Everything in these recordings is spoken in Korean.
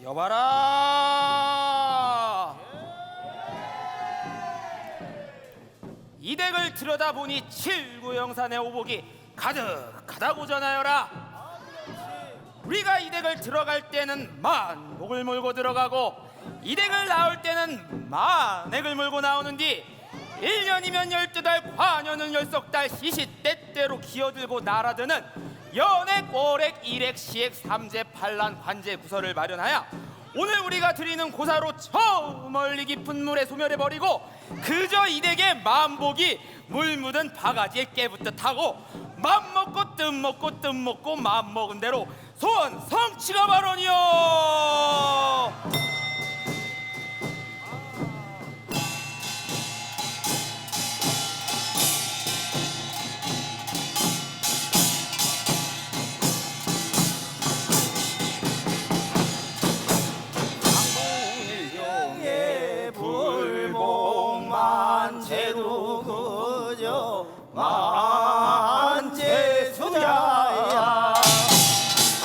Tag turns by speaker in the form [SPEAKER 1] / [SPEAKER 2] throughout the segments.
[SPEAKER 1] 여봐라. 이 덱을 들여다보니 칠구영산의 오복이 가득하다고 전하여라. 우리가 이 덱을 들어갈 때는 만복을 몰고 들어가고 이 덱을 나올 때는 만액을 몰고 나오는 뒤 1년이면 12달, 과년은 10달 시시때때로 기어들고 날아드는 연액, 월액, 일액, 시액, 삼재, 팔란, 관재, 구설을 마련하여 오늘 우리가 드리는 고사로 저 멀리 깊은 물에 소멸해버리고 그저 이 덱의 만복이 물 묻은 바가지에 깨붙듯 하고 맘먹고 뜸먹고 뜸먹고 맘먹은 대로 소원 성취가 발언이요.
[SPEAKER 2] 제도 그저 만제수자야.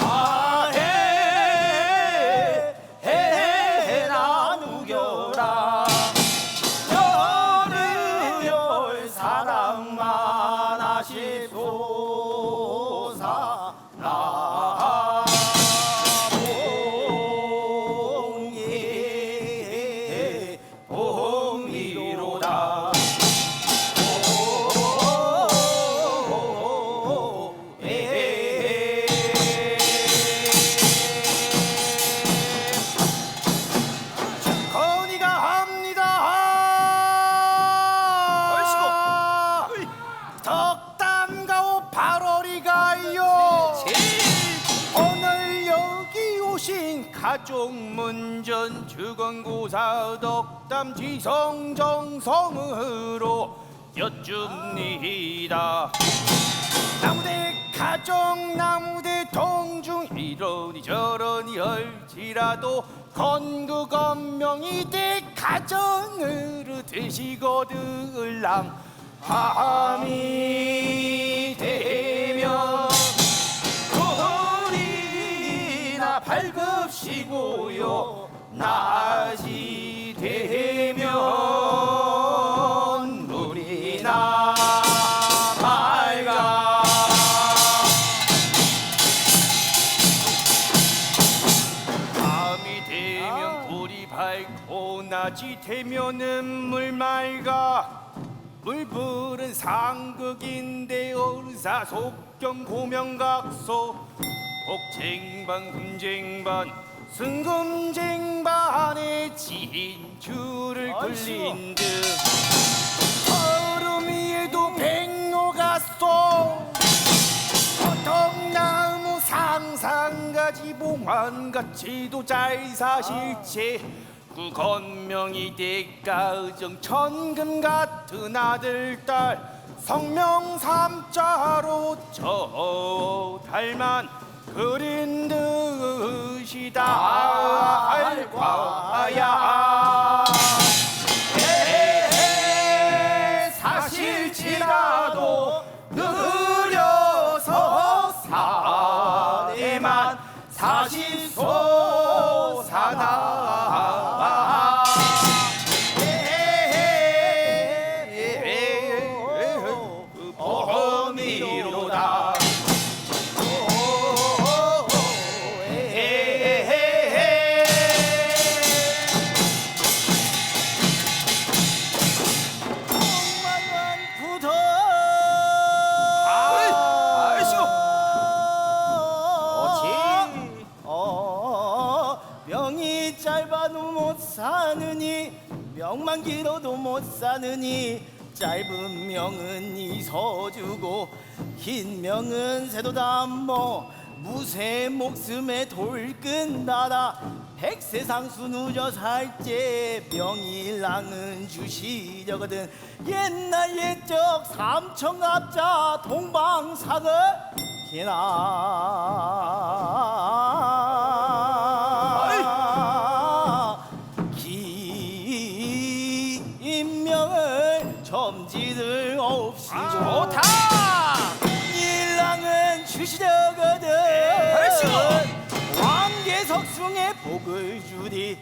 [SPEAKER 2] 아해 나누겨라. 열을 사랑만 하시소사. 봉이로다. 덕담가오 8월이가요. 오늘 여기 오신 가족문전 주건고사 덕담 지성정성으로 여쭙니다. 나무대 가족 나무대 동중 이러니 저러니 할지라도 건국언명이 대 가정으로 드시거들랑 밤이 되면 불이나 밝읍시고요. 낮이 되면 물이나 밝아. 밤이 되면 불이 밝고 낮이 되면은 물 맑아. 물불은 상극인데 의사속경 고명각소 복쟁반 금쟁반 승금쟁반에 진줄을 굴린 듯 얼음 위에도 백로가 쏘 호통나무 상상가지 봉환같이도 잘 사실체 그 건명이 대가의정 천금 같은 아들딸 성명삼자로 저 달만 그린 듯이다 할 과야. 사실지라도 느려서 사대만 사실소사나. 명이 짧아도 못 사느니 명만 길어도 못 사느니 짧은 명은 잊어주고 긴 명은 새도담모 무쇠 목숨에 돌끈다라. 백세상수 누져 살제 명일랑은 주시려거든. 옛날 옛적 삼천갑자 동방사을 긴 명을 점지들 없이
[SPEAKER 1] 좋다.
[SPEAKER 2] 일랑은 주시려거든. 왕계석수 중에 복을 주리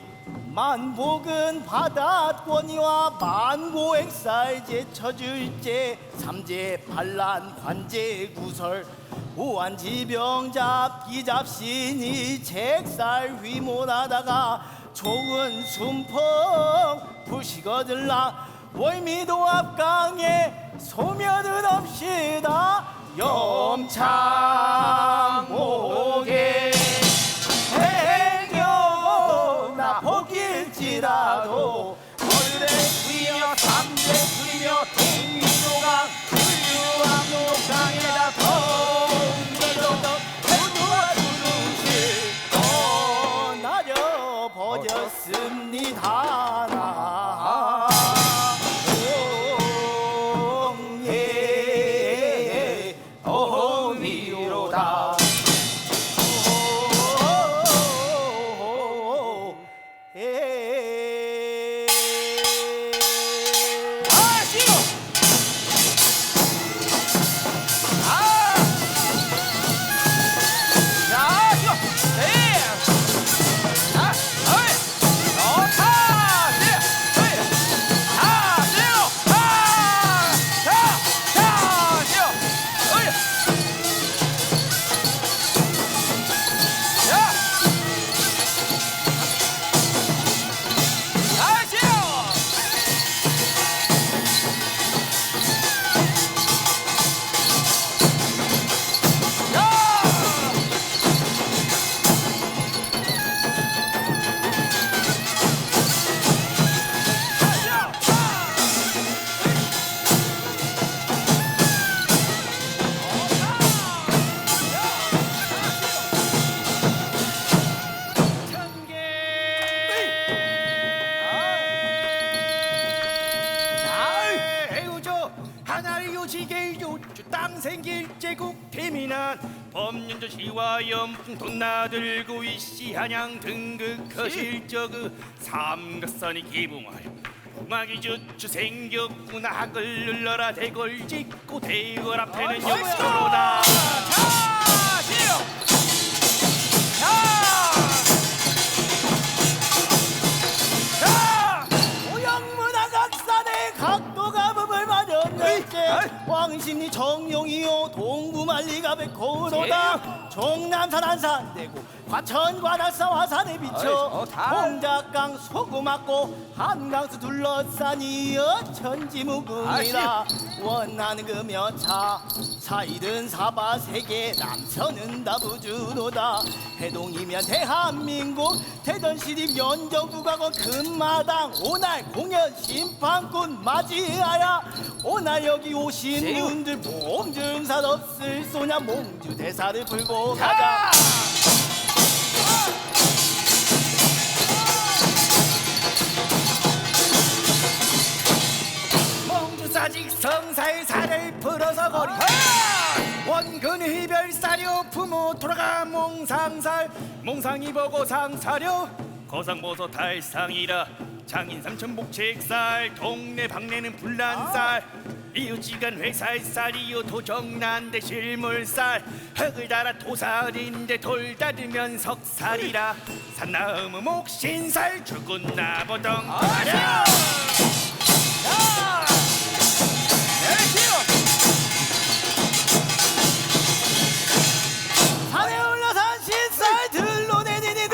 [SPEAKER 2] 만복은 바닷권이와 만고액살 제쳐줄제 삼재 반란 관제 구설 우한지병 잡기 잡신이 책살 휘몰하다가 좋은 순풍 부시거들라 월미도 앞강에 소멸은 없이다 염창목에 행여나 복일지라도 거르대 부리며 삼대 부리며 동리노강 불유왕노강에다 덩기도 해두와 두루실 떠나려 버렸습니다 나 동예 어미로다
[SPEAKER 3] 생길 제국 태민한 법륜조시와 연풍 돈나들고 이씨 한양 등극 실저그 삼각선이 기붕하여 궁하기 주추 생겼구나 학을 눌러라 대궐 짓고 대궐 앞에는 역도로다
[SPEAKER 2] 오영문화각산의 각도가 법을 맞았는지 왕십리 정용이요 동구만리가 백호로다 종남산 안산대고 과천과 날산 화산에 비쳐 홍작강 소구맞고 한강수 둘러싸니여 천지무궁이라 원하는 금여차 사이든 사바 세계 남서는 다부주로다 해동이면 대한민국 대전시립 연정국악원 금마당 오날 공연 심판꾼 맞이하야 오날 여기 오신 분들 봉증살 없을 소냐 몽주 대사를 풀고 가자
[SPEAKER 3] 몽주사직 성사의 살을 풀어서 거리 원근 휘별사료 부모 돌아가 몽상살 몽상이 보고 상사료 거상보소 달상이라 장인 삼천복책살 동네 방내는 불난살 이웃지간 회살살이요 도정난데 실물살 흙을 달아 도살인데 돌 닫으면 석살이라 산나무 목신살 죽은 나보덩
[SPEAKER 2] 산에 올라산 신살 들러내니니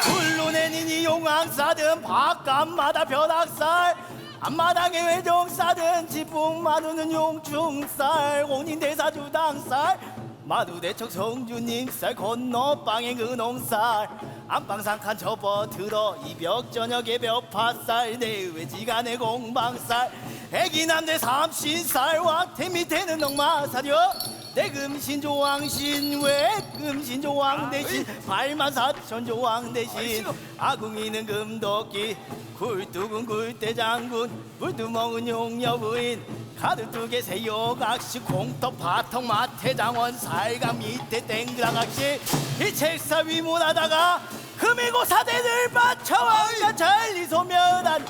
[SPEAKER 2] 들러내니니 용왕사든 바깥마다 벼락살 앞마당에 외정사든 지붕 마누는 용충살 온인대사 주당살 마두대척 성주님살 건너방에 근홍살 안방상칸 접어들어 이벽 저녁에 벽파살 내외지간에 공방살 애기남대 삼신살 왕태 밑에는 넉마살여 내금신조왕신 외금신조왕 대신 발만사천조왕 대신 아궁이는 금도끼 굴뚝은 굴대장군 굴두멍은 용여부인 가득두개 새여각시 공떡 바턱 마태장원 살감 밑에 땡그라각시 이 책사 위문하다가 금이고 사대를 바쳐왕자 전리소면한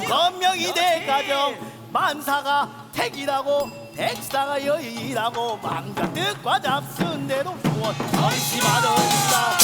[SPEAKER 2] 건명이 대가정 만사가 택이라고 백사가 여인이라고 망자 뜻과 잡순대로 소원 전심하던다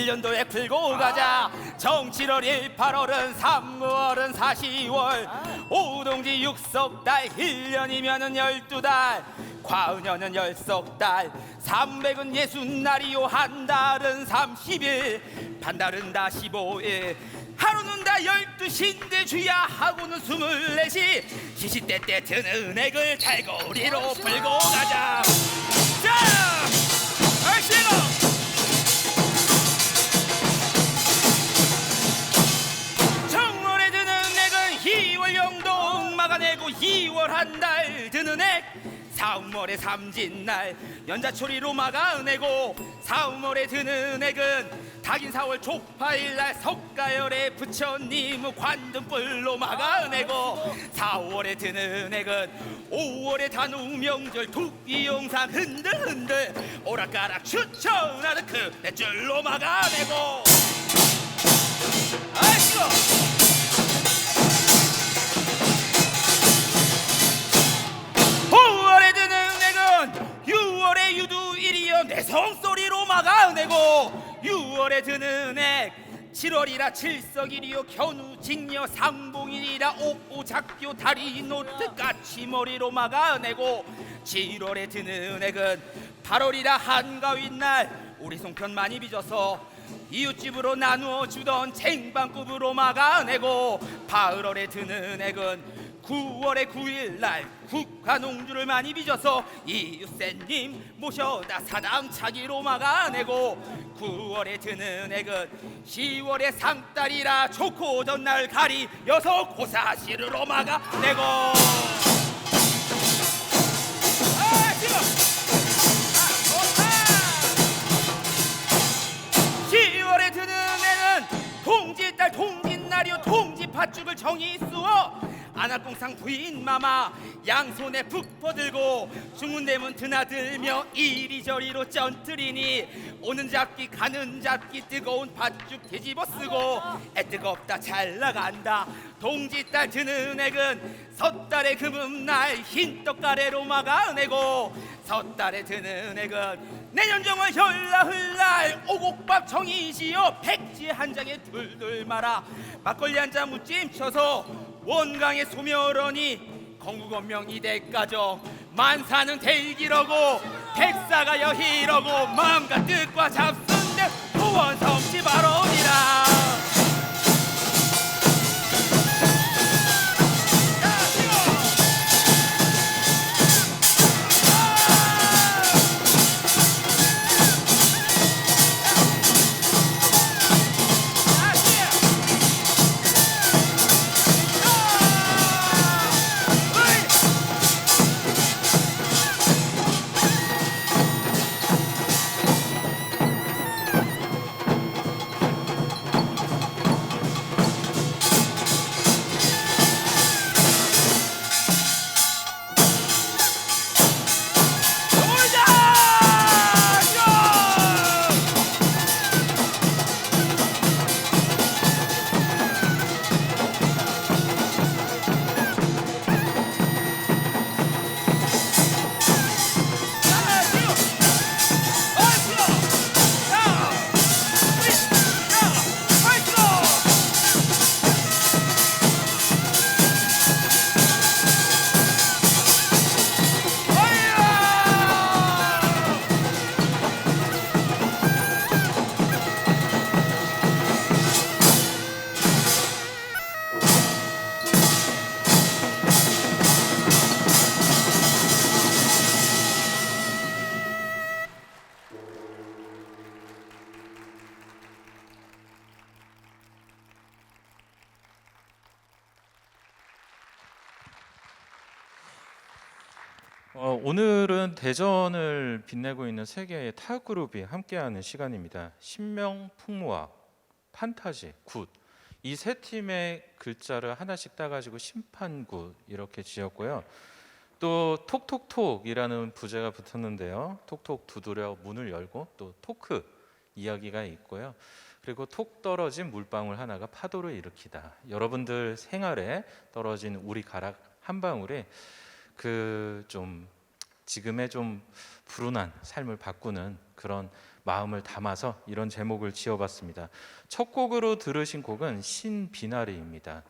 [SPEAKER 1] 1년도에 풀고 가자. 정 7월 1, 8월은 3, 9월은 4, 10월. 오동지 6석달 1년이면은 12달. 과은여는 10석달 300은 60날이요. 한 달은 30일 반달은 다 15일. 하루는 다 12시인데 주야 하고는 24시. 시시때때 드는 액을 달고리로 풀고 가자. 자! 아시고! 정월에 드는 액은 2월 영동 막아내고 2월 한 달 드는 액. 4월에 삼진날 연자초리로 막아내고 4월에 드는 액은 닭인 4월 족파일날 석가열에 부처님 관등불로 막아내고 4월에 드는 액은 5월에 단우명절 tuk이용상 흔들흔들 오락가락 추천하는 그 뱃줄로 막아내고. 아이고! 5월에 드는 액은 6월에 유두일이여 내성소리로 막아내고 6월에 드는 액 7월이라 칠석일이요 견우 직녀 상봉일이라 옥오작교 다리노트 까치머리로 막아내고 7월에 드는 액은 8월이라 한가위날 우리 송편 많이 빚어서 이웃집으로 나누어 주던 쟁반급으로 막아내고 8월에 드는 액은 9월에 9일날 국화농주를 많이 빚어서 이웃새님 모셔다 사당차기로 막아내고 9월에 드는 액은 10월에 상달이라 좋고 전날 가리여서 고사시르로 막아내고. 지금 10월에 드는 액은 동지딸 동짓날이요 동지팥죽을 정이 쑤어 안할공상 부인 마마 양손에 푹 퍼들고 주문대문 드나들며 이리저리로 쩐뜨리니 오는 잡기 가는 잡기 뜨거운 팥죽 뒤집어 쓰고 애 뜨겁다 잘 나간다. 동지딸 드는 액은 섣달에 금음날 흰떡가래로 막아내고 섣달에 드는 액은 내년 정월 현라흘날 오곡밥 정이시여 백지 한 장에 둘둘 말아 막걸리 한 잔 무찜 쳐서 원강의 소멸하니 건국원명 이대가정 만사는 대기러고 백사가 여희러고 마음과 뜻과 잡순대 후원성지 바로니라.
[SPEAKER 4] 오늘은 대전을 빛내고 있는 세 개의 타협 그룹이 함께하는 시간입니다. 신명, 풍무와 판타지, 굿. 이 세 팀의 글자를 하나씩 따가지고 심판굿 이렇게 지었고요. 또 톡톡톡이라는 부제가 붙었는데요. 톡톡 두드려 문을 열고 또 토크 이야기가 있고요. 그리고 톡 떨어진 물방울 하나가 파도를 일으키다. 여러분들 생활에 떨어진 우리 가락 한 방울이 그 좀 지금의 좀 불운한 삶을 바꾸는 그런 마음을 담아서 이런 제목을 지어봤습니다. 첫 곡으로 들으신 곡은 신비나리입니다.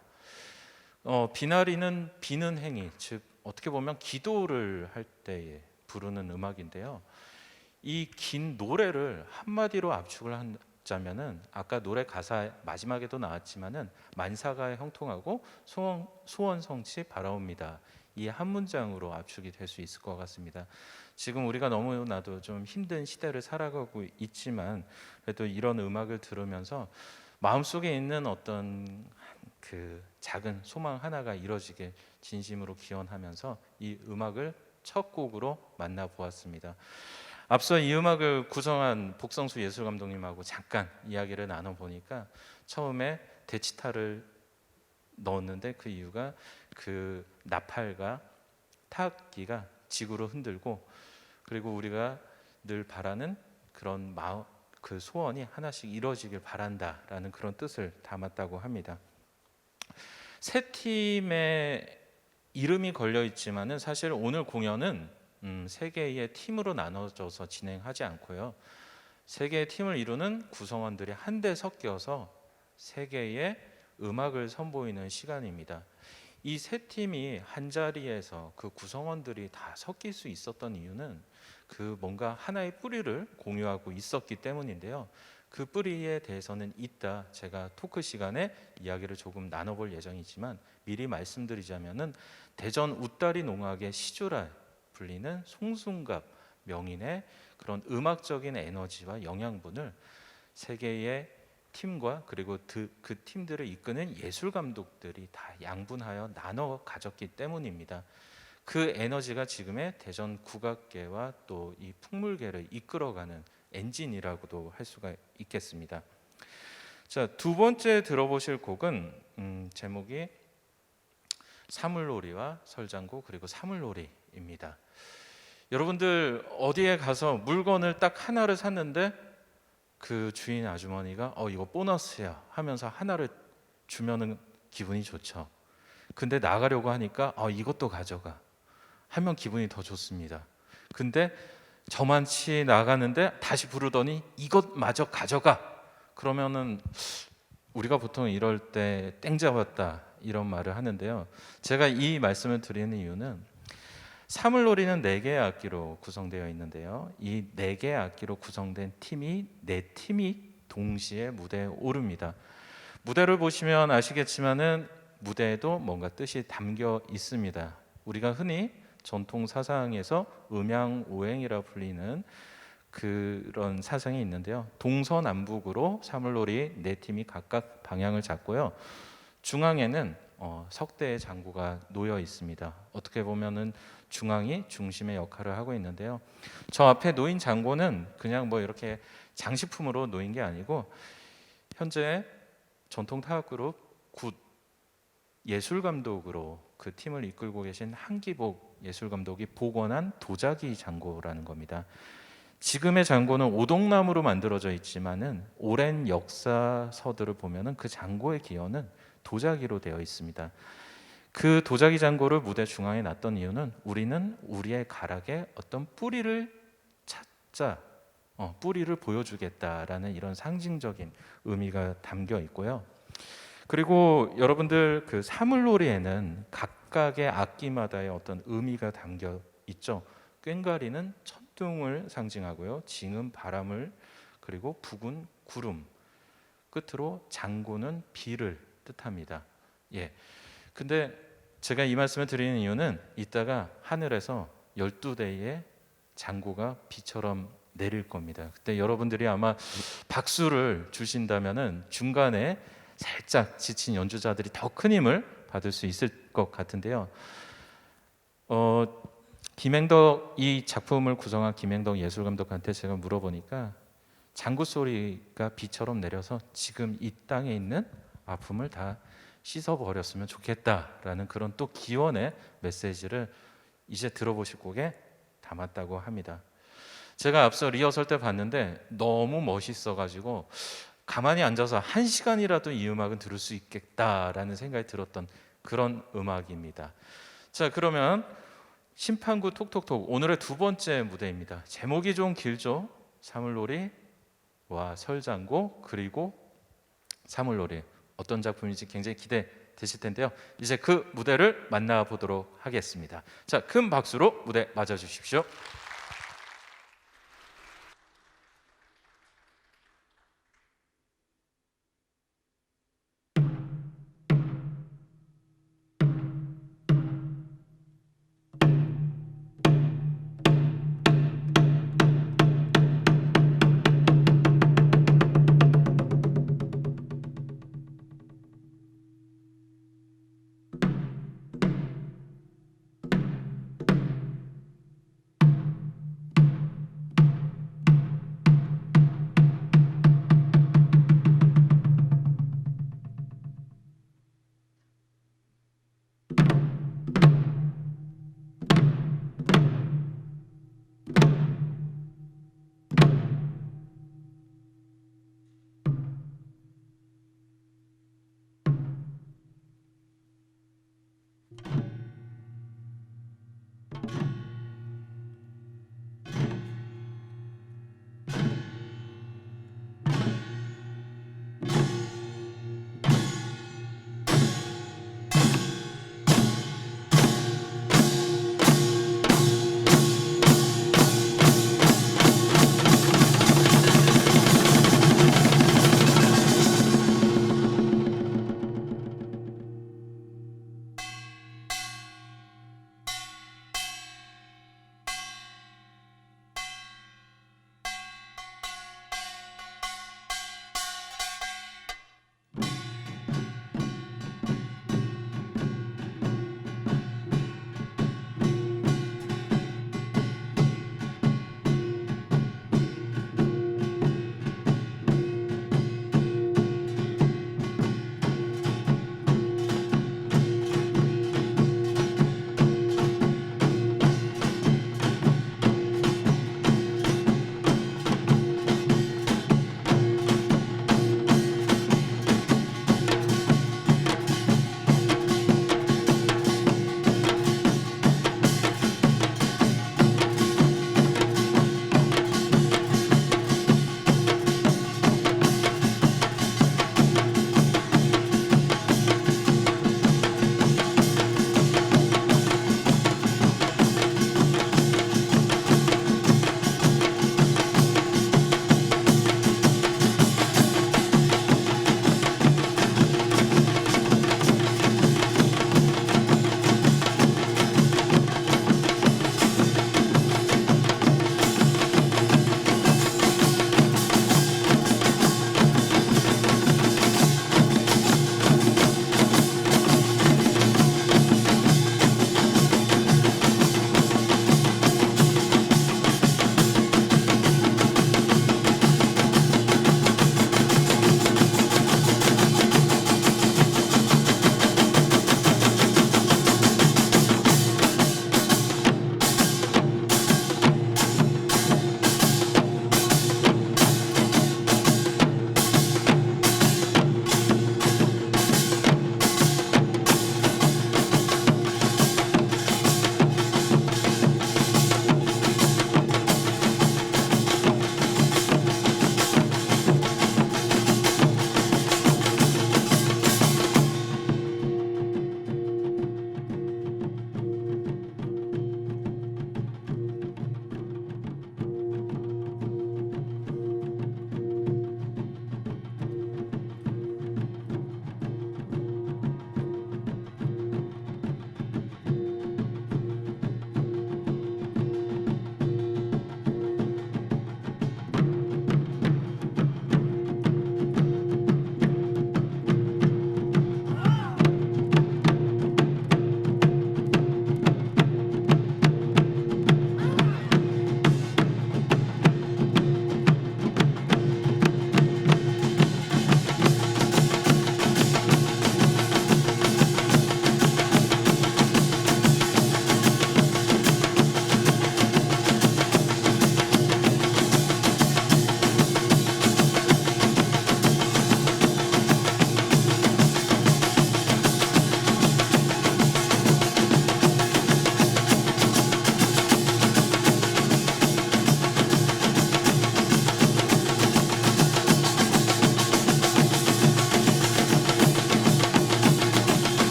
[SPEAKER 4] 비나리는 비는 행위, 즉 어떻게 보면 기도를 할 때에 부르는 음악인데요. 이 긴 노래를 한마디로 압축을 하자면은 아까 노래 가사 마지막에도 나왔지만은 만사가 형통하고 소원 성취 바라옵니다. 이 한 문장으로 압축이 될 수 있을 것 같습니다. 지금 우리가 너무나도 좀 힘든 시대를 살아가고 있지만 그래도 이런 음악을 들으면서 마음속에 있는 어떤 그 작은 소망 하나가 이루어지길 진심으로 기원하면서 이 음악을 첫 곡으로 만나보았습니다. 앞서 이 음악을 구성한 복성수 예술감독님하고 잠깐 이야기를 나눠보니까 처음에 대치타를 넣었는데 그 이유가 그 나팔과 타악기가 지구로 흔들고 그리고 우리가 늘 바라는 그런 마음, 그 소원이 하나씩 이루어지길 바란다라는 그런 뜻을 담았다고 합니다. 세 팀의 이름이 걸려 있지만은 사실 오늘 공연은 세 개의 팀으로 나눠져서 진행하지 않고요. 세 개의 팀을 이루는 구성원들이 한데 섞여서 세 개의 음악을 선보이는 시간입니다. 이 세 팀이 한 자리에서 그 구성원들이 다 섞일 수 있었던 이유는 그 뭔가 하나의 뿌리를 공유하고 있었기 때문인데요. 그 뿌리에 대해서는 이따 제가 토크 시간에 이야기를 조금 나눠볼 예정이지만 미리 말씀드리자면은 대전 웃다리 농악의 시조라 불리는 송순갑 명인의 그런 음악적인 에너지와 영양분을 세 개의 팀과 그리고 그 팀들을 이끄는 예술 감독들이 다 양분하여 나눠 가졌기 때문입니다. 그 에너지가 지금의 대전 국악계와 또 이 풍물계를 이끌어가는 엔진이라고도 할 수가 있겠습니다. 자, 두 번째 들어보실 곡은 제목이 사물놀이와 설장구 그리고 사물놀이입니다. 여러분들 어디에 가서 물건을 딱 하나를 샀는데 그 주인 아주머니가 이거 보너스야 하면서 하나를 주면은 기분이 좋죠. 근데 나가려고 하니까 이것도 가져가 하면 기분이 더 좋습니다. 근데 저만치 나가는데 다시 부르더니 이것마저 가져가 그러면은 우리가 보통 이럴 때 땡 잡았다 이런 말을 하는데요. 제가 이 말씀을 드리는 이유는 사물놀이는 4개의 악기로 구성되어 있는데요. 이 4개의 악기로 구성된 팀이 4팀이 동시에 무대에 오릅니다. 무대를 보시면 아시겠지만은 무대에도 뭔가 뜻이 담겨 있습니다. 우리가 흔히 전통 사상에서 음양오행이라 불리는 그런 사상이 있는데요. 동서남북으로 사물놀이 4팀이 각각 방향을 잡고요. 중앙에는 석대의 장구가 놓여 있습니다. 어떻게 보면은 중앙이 중심의 역할을 하고 있는데요. 저 앞에 놓인 장구는 그냥 뭐 이렇게 장식품으로 놓인 게 아니고 현재 전통 타악그룹 굿 예술감독으로 그 팀을 이끌고 계신 한기복 예술감독이 복원한 도자기 장구라는 겁니다. 지금의 장구는 오동나무로 만들어져 있지만은 오랜 역사서들을 보면은 그 장구의 기원은 도자기로 되어 있습니다. 그 도자기 장구를 무대 중앙에 놨던 이유는 우리는 우리의 가락에 어떤 뿌리를 찾자, 뿌리를 보여주겠다라는 이런 상징적인 의미가 담겨 있고요. 그리고 여러분들 그 사물놀이에는 각각의 악기마다의 어떤 의미가 담겨 있죠. 꽹과리는 천둥을 상징하고요. 징은 바람을 그리고 북은 구름, 끝으로 장구는 비를 뜻합니다. 예. 근데 제가 이 말씀을 드리는 이유는 이따가 하늘에서 12대의 장구가 비처럼 내릴 겁니다. 그때 여러분들이 아마 박수를 주신다면은 중간에 살짝 지친 연주자들이 더 큰 힘을 받을 수 있을 것 같은데요. 김행덕 이 작품을 구성한 김행덕 예술감독한테 제가 물어보니까 장구 소리가 비처럼 내려서 지금 이 땅에 있는 아픔을 다 씻어버렸으면 좋겠다라는 그런 또 기원의 메시지를 이제 들어보실 곡에 담았다고 합니다. 제가 앞서 리허설 때 봤는데 너무 멋있어가지고 가만히 앉아서 1시간이라도 이 음악은 들을 수 있겠다라는 생각이 들었던 그런 음악입니다. 자, 그러면 심판구 톡톡톡 오늘의 두 번째 무대입니다. 제목이 좀 길죠? 사물놀이와 설장고 그리고 사물놀이 어떤 작품인지 굉장히 기대되실 텐데요. 이제 그 무대를 만나보도록 하겠습니다. 자, 큰 박수로 무대 맞아주십시오.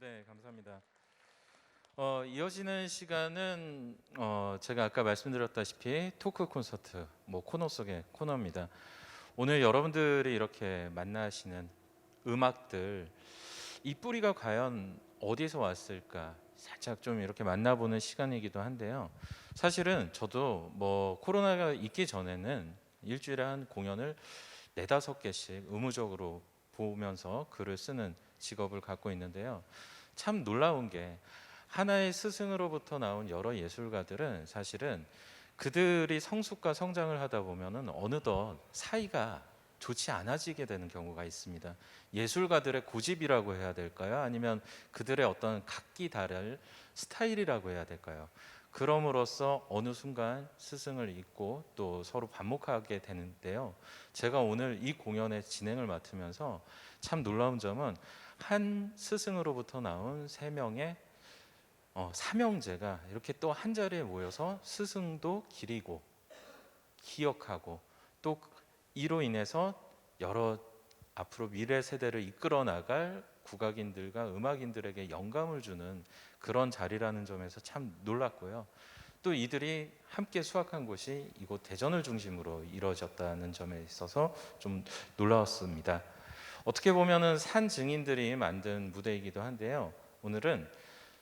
[SPEAKER 4] 네, 감사합니다. 이어지는 시간은 제가 아까 말씀드렸다시피 토크 콘서트, 뭐 코너 속의 코너입니다. 오늘 여러분들이 이렇게 만나시는 음악들, 이 뿌리가 과연 어디서 왔을까 살짝 좀 이렇게 만나보는 시간이기도 한데요. 사실은 저도 뭐 코로나가 있기 전에는 일주일에 한 공연을 4-5개씩 의무적으로 보면서 글을 쓰는 직업을 갖고 있는데요. 참 놀라운 게 하나의 스승으로부터 나온 여러 예술가들은 사실은 그들이 성숙과 성장을 하다 보면은 어느덧 사이가 좋지 않아지게 되는 경우가 있습니다. 예술가들의 고집이라고 해야 될까요? 아니면 그들의 어떤 각기 다를 스타일이라고 해야 될까요? 그럼으로써 어느 순간 스승을 잊고 또 서로 반목하게 되는데요. 제가 오늘 이 공연의 진행을 맡으면서 참 놀라운 점은 한 스승으로부터 나온 3명의 삼형제가 이렇게 또 한 자리에 모여서 스승도 기리고 기억하고 또 이로 인해서 여러 앞으로 미래 세대를 이끌어 나갈 국악인들과 음악인들에게 영감을 주는 그런 자리라는 점에서 참 놀랐고요. 또 이들이 함께 수학한 곳이 이곳 대전을 중심으로 이루어졌다는 점에 있어서 좀 놀라웠습니다. 어떻게 보면은 산 증인들이 만든 무대이기도 한데요. 오늘은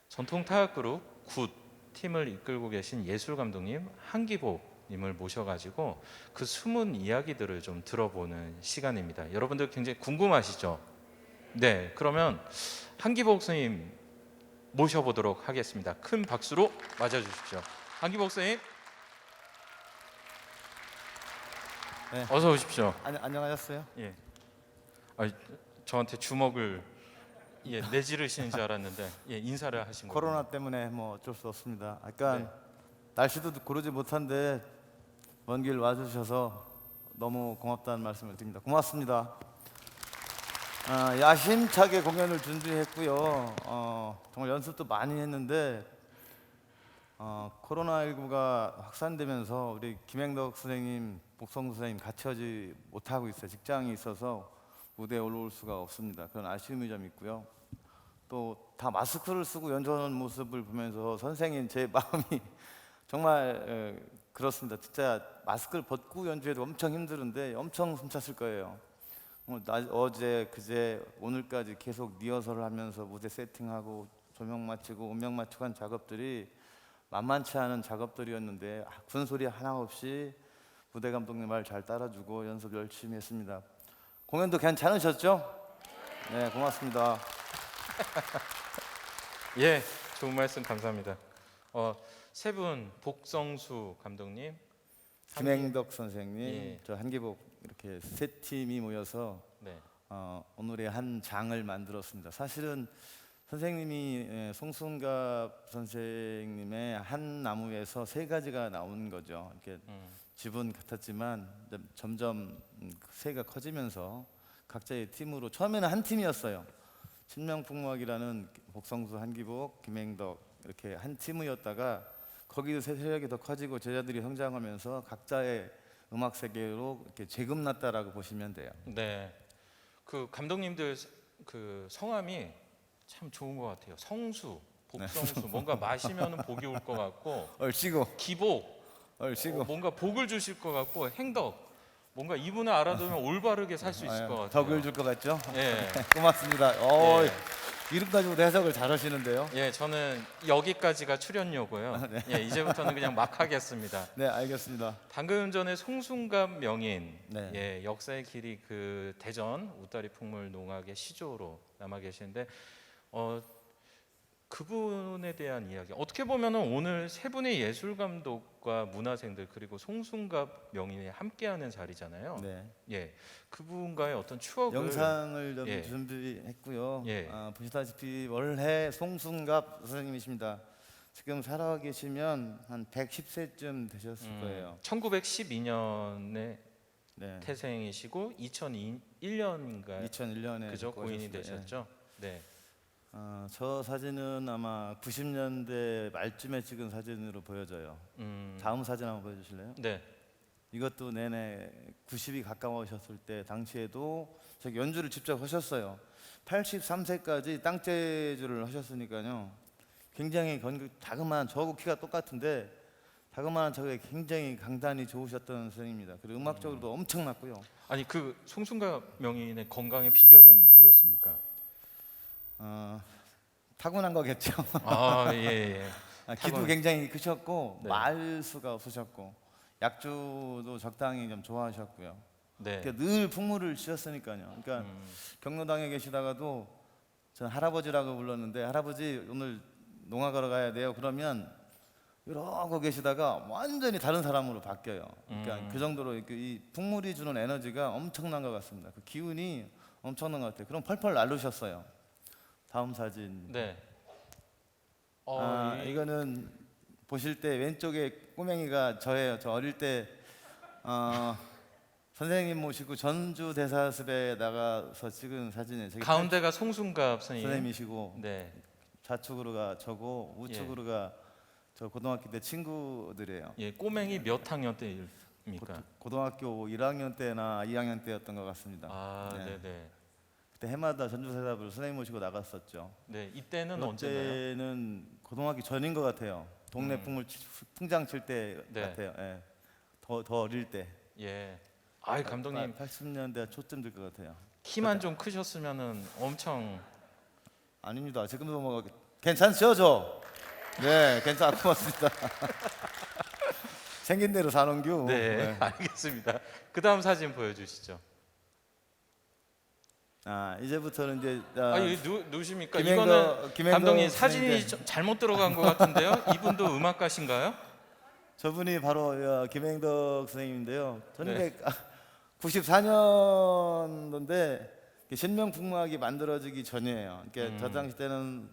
[SPEAKER 4] 전통 타악그룹 굿 팀을 이끌고 계신 예술 감독님 한기복 님을 모셔가지고 그 숨은 이야기들을 좀 들어보는 시간입니다. 여러분들 굉장히 궁금하시죠? 네, 그러면 한기복 선생님 모셔보도록 하겠습니다. 큰 박수로 맞아주십시오. 한기복 선생님,
[SPEAKER 2] 네.
[SPEAKER 4] 어서 오십시오.
[SPEAKER 2] 안녕하셨어요?
[SPEAKER 4] 예, 저한테 주먹을 내지르시는 줄 알았는데 인사를 하신 거예요.
[SPEAKER 2] 코로나 때문에 뭐 어쩔 수 없습니다. 약간 날씨도 고르지 못한데 먼 길 와주셔서 너무 고맙다는 말씀을 드립니다. 고맙습니다. 야심차게 공연을 준비했고요. 정말 연습도 많이 했는데 코로나19가 확산되면서 우리 김행덕 선생님, 복성수 선생님 같이 하지 못하고 있어요. 직장이 있어서 무대에 올라올 수가 없습니다. 그런 아쉬움이 좀 있고요. 또 다 마스크를 쓰고 연주하는 모습을 보면서 선생님 제 마음이 정말 그렇습니다. 진짜 마스크를 벗고 연주해도 엄청 힘들은데 엄청 숨찼을 거예요. 어제 그제 오늘까지 계속 리허설을 하면서 무대 세팅하고 조명 맞추고 음영 맞추고 한 작업들이 만만치 않은 작업들이었는데 군 소리 하나 없이 무대 감독님 말 잘 따라주고 연습 열심히 했습니다. 공연도 괜찮으셨죠? 네, 고맙습니다.
[SPEAKER 4] 예, 좋은 말씀 감사합니다. 세 분, 복성수 감독님,
[SPEAKER 2] 김행덕 선생님,
[SPEAKER 4] 예.
[SPEAKER 2] 저 한기복 이렇게 세 팀이 모여서
[SPEAKER 4] 네,
[SPEAKER 2] 오늘의 한 장을 만들었습니다. 사실은 선생님이 송순갑 선생님의 한 나무에서 3가지가 나온 거죠. 이렇게 집은 같았지만 점점 새가 커지면서 각자의 팀으로 처음에는 한 팀이었어요. 신명풍무학이라는 복성수, 한기복, 김행덕 이렇게 한 팀이었다가 거기서 세력이 더 커지고 제자들이 성장하면서 각자의 음악 세계로 이렇게 재금났다라고 보시면 돼요.
[SPEAKER 4] 네. 그 감독님들 그 성함이 참 좋은 것 같아요. 성수, 복성수, 뭔가 마시면은 복이 올 것 같고,
[SPEAKER 2] 얼씨구,
[SPEAKER 4] 기복,
[SPEAKER 2] 얼씨구.
[SPEAKER 4] 뭔가 복을 주실 것 같고, 행덕, 뭔가 이분을 알아두면 올바르게 살 수 있을 것 같아요.
[SPEAKER 2] 덕을 줄 것 같죠?
[SPEAKER 4] 예.
[SPEAKER 2] 고맙습니다.
[SPEAKER 4] 예.
[SPEAKER 2] 이름 가지고 해석을 잘하시는데요.
[SPEAKER 4] 예, 저는 여기까지가 출연료고요. 예, 이제부터는 그냥 막 하겠습니다.
[SPEAKER 2] 네, 알겠습니다.
[SPEAKER 4] 방금 전에 송순갑 명인,
[SPEAKER 2] 네.
[SPEAKER 4] 예, 역사의 길이 그 대전 웃다리 풍물 농악의 시조로 남아 계시는데 그분에 대한 이야기. 어떻게 보면은 오늘 세 분의 예술 감독과 문화생들 그리고 송순갑 명인이 함께하는 자리잖아요.
[SPEAKER 2] 네.
[SPEAKER 4] 예, 그분과의 어떤 추억을
[SPEAKER 2] 영상을 좀
[SPEAKER 4] 예.
[SPEAKER 2] 준비했고요.
[SPEAKER 4] 예.
[SPEAKER 2] 보시다시피 원래 송순갑 선생님이십니다. 지금 살아계시면 한 110세쯤 되셨을 거예요.
[SPEAKER 4] 1912년에
[SPEAKER 2] 네.
[SPEAKER 4] 태생이시고 2001년인가
[SPEAKER 2] 2001년에
[SPEAKER 4] 그죠 고인이 되셨죠. 네.
[SPEAKER 2] 저 사진은 아마 90년대 말쯤에 찍은 사진으로 보여져요.
[SPEAKER 4] 음,
[SPEAKER 2] 다음 사진 한번 보여주실래요?
[SPEAKER 4] 네.
[SPEAKER 2] 이것도 내내 90이 가까우셨을 때 당시에도 저기 연주를 직접 하셨어요. 83세까지 땅재주를 하셨으니까요. 굉장히 자그마한 저하고 키가 똑같은데 자그마한 저게 굉장히 강단이 좋으셨던 선생님입니다. 그리고 음악적으로도 엄청났고요.
[SPEAKER 4] 아니 그 송순갑 명인의 건강의 비결은 뭐였습니까?
[SPEAKER 2] 타고난 거겠죠.
[SPEAKER 4] 아 예. 예.
[SPEAKER 2] 기도
[SPEAKER 4] 타고난-
[SPEAKER 2] 굉장히 크셨고
[SPEAKER 4] 네.
[SPEAKER 2] 말수가 없으셨고 약주도 적당히 좀 좋아하셨고요.
[SPEAKER 4] 네.
[SPEAKER 2] 그러니까 늘 풍물을 씌웠으니까요. 그러니까 경로당에 계시다가도 전 할아버지라고 불렀는데 할아버지 오늘 농아 걸어 가야 돼요. 그러면 이러고 계시다가 완전히 다른 사람으로 바뀌어요. 그러니까 그 정도로 이 풍물이 주는 에너지가 엄청난 것 같습니다. 그 기운이 엄청난 것 같아요. 그럼 펄펄 날르셨어요. 다음 사진.
[SPEAKER 4] 네.
[SPEAKER 2] 이거는 보실 때 왼쪽에 꼬맹이가 저예요. 저 어릴 때 선생님 모시고 전주 대사습에 나가서 찍은 사진이에요. 저기
[SPEAKER 4] 가운데가 송순갑 선생님.
[SPEAKER 2] 선생님이시고
[SPEAKER 4] 네.
[SPEAKER 2] 좌측으로가 저고 우측으로가 저 고등학교 때 친구들이에요.
[SPEAKER 4] 예. 꼬맹이 몇 학년 때입니까?
[SPEAKER 2] 고등학교 1학년 때나 2학년 때였던 것 같습니다.
[SPEAKER 4] 아,
[SPEAKER 2] 네.
[SPEAKER 4] 네, 네.
[SPEAKER 2] 그때 해마다 전주 대사습을 선생님 모시고 나갔었죠.
[SPEAKER 4] 네. 이때는 언제나요?
[SPEAKER 2] 그때는 고등학교 전인 것 같아요. 동네 풍장 칠 때
[SPEAKER 4] 네.
[SPEAKER 2] 같아요. 예. 더 어릴 때.
[SPEAKER 4] 예. 아이 감독님
[SPEAKER 2] 80년대 초쯤 될 것 같아요.
[SPEAKER 4] 키만 좀 크셨으면은 엄청
[SPEAKER 2] 아닙니다. 지금도 뭐 괜찮죠, 저? 네, 고맙습니다. 생긴 대로 사는 겨.
[SPEAKER 4] 네, 알겠습니다. 그다음 사진 보여주시죠.
[SPEAKER 2] 이제부터는 이제
[SPEAKER 4] 이거 누구십니까?
[SPEAKER 2] 김행덕-
[SPEAKER 4] 이거는
[SPEAKER 2] 김행덕
[SPEAKER 4] 감독님 사진이
[SPEAKER 2] 선생님인데.
[SPEAKER 4] 좀 잘못 들어간 것 같은데요. 이분도 음악가신가요?
[SPEAKER 2] 저분이 바로 김행덕 선생님인데요.
[SPEAKER 4] 네.
[SPEAKER 2] 1994년도인데 신명풍악이 만들어지기 전이에요. 그러니까 저 당시 때는